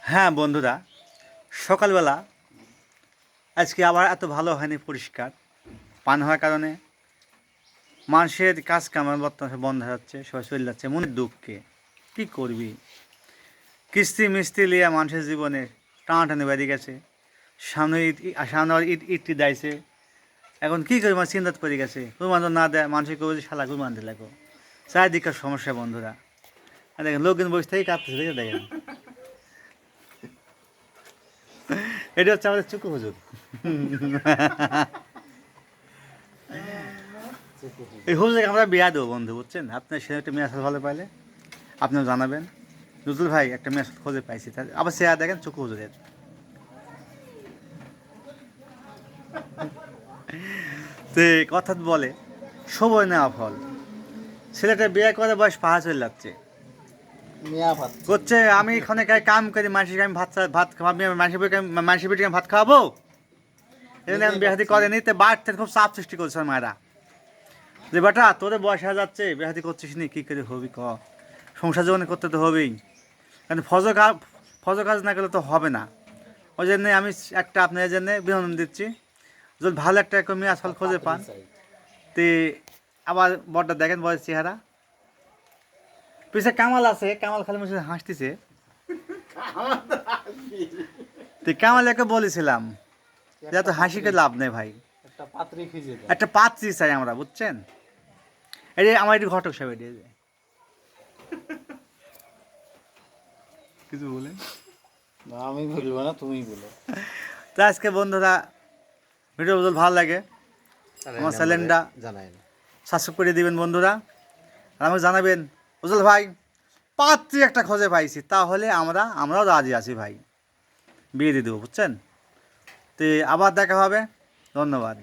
হ্যাঁ বন্ধুরা, সকালবেলা আজকে আবার এত ভালো হয়নি, পরিষ্কার পান হওয়ার কারণে মানুষের কাজ কাম বর্তমানে বন্ধ হয়ে যাচ্ছে, সবাই চলে যাচ্ছে মনের দুঃখে। কী করবি, কিস্তি মিস্তি লিয়া মানুষের জীবনে টানাটানি বেরিয়ে গেছে। সামনে সামনে আবার ইটটি দেয়ছে। এখন কী করি, আমার চিন্তা পড়ে গেছে। কুরবান না দেয়, মানুষের কেউ শালা কুরবান দিলে লাগো, চারিদিকের সমস্যা বন্ধুরা। আর দেখেন লোকজন বসে থেকে কাঁদতেছে, দেখে দেখেন। এটা হচ্ছে আমাদের চুকু হুজুর। এই হুজুরকে আমরা বিয়া দেবো বন্ধু, বুঝছেন? আপনার সে একটা মেয়ে ভালো পাইলে আপনিও জানাবেন। নজরুল ভাই একটা মেয়ে খোঁজে পাইছি, তার আবার সে দেখেন চুকু হুজুরের। তো কথা বলে সময় নেওয়া ফল। ছেলেটা বিয়ে করে বয়স পাহা চলে যাচ্ছে, করছে আমি এখানে কাম করি, মানুষের আমি ভাত খাওয়াবি, মানুষের বেটিকে আমি ভাত খাওয়াবো। এখানে আমি বিহাতি করেনি, তো বাড়তে খুব চাপ সৃষ্টি করছে মায়েরা, যে বেটা তোদের বয়স হয়ে যাচ্ছে, বিহাতি করছিস নি, কী করে হবি ক, সংসার জীবনে করতে তো হবেই, কারণ ফজর কাজ না করলে তো হবে না। ওই জন্যে আমি একটা আপনার জন্য বিনোদন দিচ্ছি, যদি ভালো একটা মেয়ে আসল খোঁজে পান। তে আবার বড়টা দেখেন বয়স চেহারা, পিছে কামাল আছে, কামাল খালি মুখে হাসতেছে। তো কামালকে বলেছিলাম যে এত হাসিকে লাভ নেই ভাই, একটা পাত্রী চাই আমরা, বুঝছেন? এই যে আমার একটু ঘটক সাহেব এটি কিছু বলেন। আমি বলবো না, তুমি বলো। তো আজকে বন্ধুরা ভিডিও বদল ভালো লাগে, আমার চ্যানেলটা সাবস্ক্রাইব করে দিবেন বন্ধুরা। আর আমাকে জানাবেন উজ্জ্বল ভাই পাত্রী একটা খোঁজে পাইছি, তাহলে আমরাও রাজি আছি ভাই, বিয়ে দিয়ে দেবো, বুঝছেন? তো আবার দেখা হবে, ধন্যবাদ।